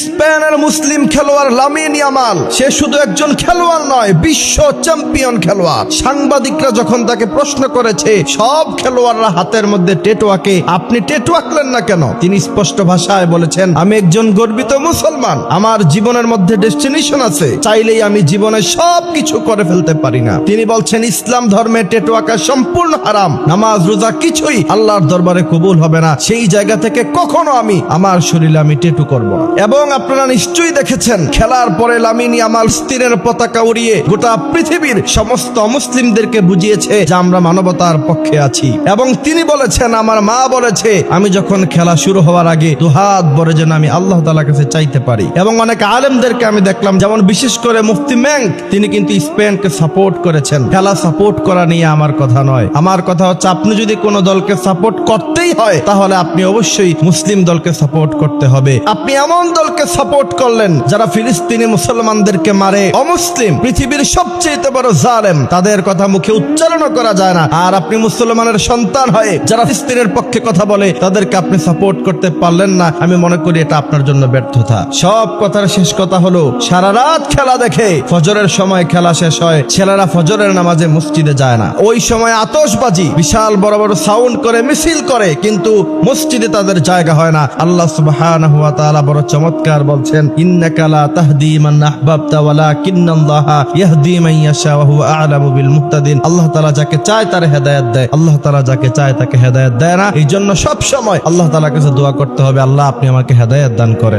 স্পেনের মুসলিম খেলোয়াড় Lamine Yamal সে শুধু একজন খেলোয়াড় নয়, বিশ্ব চ্যাম্পিয়ন খেলোয়াড়। সাংবাদিকরা যখন তাকে প্রশ্ন করেছে সব খেলোয়াড়রা হাতের মধ্যে ট্যাটু আঁকে, আপনি ট্যাটু আঁকলেন না কেন? তিনি স্পষ্ট ভাষায় বলেছেন, আমি একজন গর্বিত মুসলমান, আমার জীবনের মধ্যে ডেস্টিনেশন আছে, চাইলেই আমি জীবনে সব কিছু করে ফেলতে পারি না। তিনি বলছেন ইসলাম ধর্মে ট্যাটু আঁকা সম্পূর্ণ হারাম, নামাজ রোজা কিছুই আল্লাহর দরবারে কবুল হবে না। সেই জায়গা থেকে কখনো আমি আমার শরীরে আমি ট্যাটু করব না। এবং আপনারা নিশ্চয়ই দেখেছেন খেলার পরে লামিন ইয়ামাল স্তিনের পতাকা উড়িয়ে গোটা পৃথিবীর সমস্ত মুসলিমদেরকে বুঝিয়েছে যে আমরা মানবতার পক্ষে আছি। এবং তিনি বলেছেন, আমার মা বলেছে আমি যখন খেলা শুরু হওয়ার আগে দুহাত ভরে যেন আমি আল্লাহ তাআলার কাছে চাইতে পারি। এবং অনেক আলেমদেরকে আমি দেখলাম, যেমন বিশেষ করে মুফতি ম্যাঙ্ক, তিনি কিন্তু স্পেনকে সাপোর্ট করেছেন। খেলা সাপোর্ট করা নিয়ে আমার কথা নয়, আমার কথা হচ্ছে আপনি যদি কোনো দলকে সাপোর্ট করতেই হয় তাহলে আপনি অবশ্যই মুসলিম দলকে সাপোর্ট করতে হবে। আপনি এমন দলকে সাপোর্ট করলেন যারা ফিলিস্তিনি মুসলমানদেরকে মারে, অমুসলিম, পৃথিবীর সবচেয়ে বড় জালেম, তাদের কথা মুখে উচ্চারণ করা যায় না। আর আপনি মুসলমানের সন্তান হয়ে যারা ফিলিস্তিনের পক্ষে কথা বলে তাদেরকে আপনি সাপোর্ট করতে পারলেন না। আমি মনে করি এটা আপনার জন্য ব্যর্থতা। সব কথার শেষ কথা হলো, সারা রাত খেলা দেখে ফজরের সময় খেলা শেষ হয়, ছেলেরা ফজরের নামাজে মসজিদে যায় না। ওই সময় আতশবাজি, বিশাল বড় বড় সাউন্ড করে মিছিল করে, কিন্তু মসজিদে তাদের জায়গা হয় না। আল্লাহ সুবহানাহু ওয়া তাআলা বড় চমৎকার বলছেন, ইন্নাকা লা তাহদি মান আহবাবতা ওয়ালাকিন্নাল্লাহা ইয়াহদি মান ইয়াশা ওয়া হুয়া আ'লামু বিল মুহতাদিন। আল্লাহ তাআলা যাকে চায় তার হেদায়েত দেয়, আল্লাহ তাআলা যাকে চায় তাকে হেদায়েত দেয় না। এই জন্য সব সময় আল্লাহ তাআলার কাছে দোয়া করতে হবে, আল্লাহ আপনি আমাকে হেদায়েত দান করেন।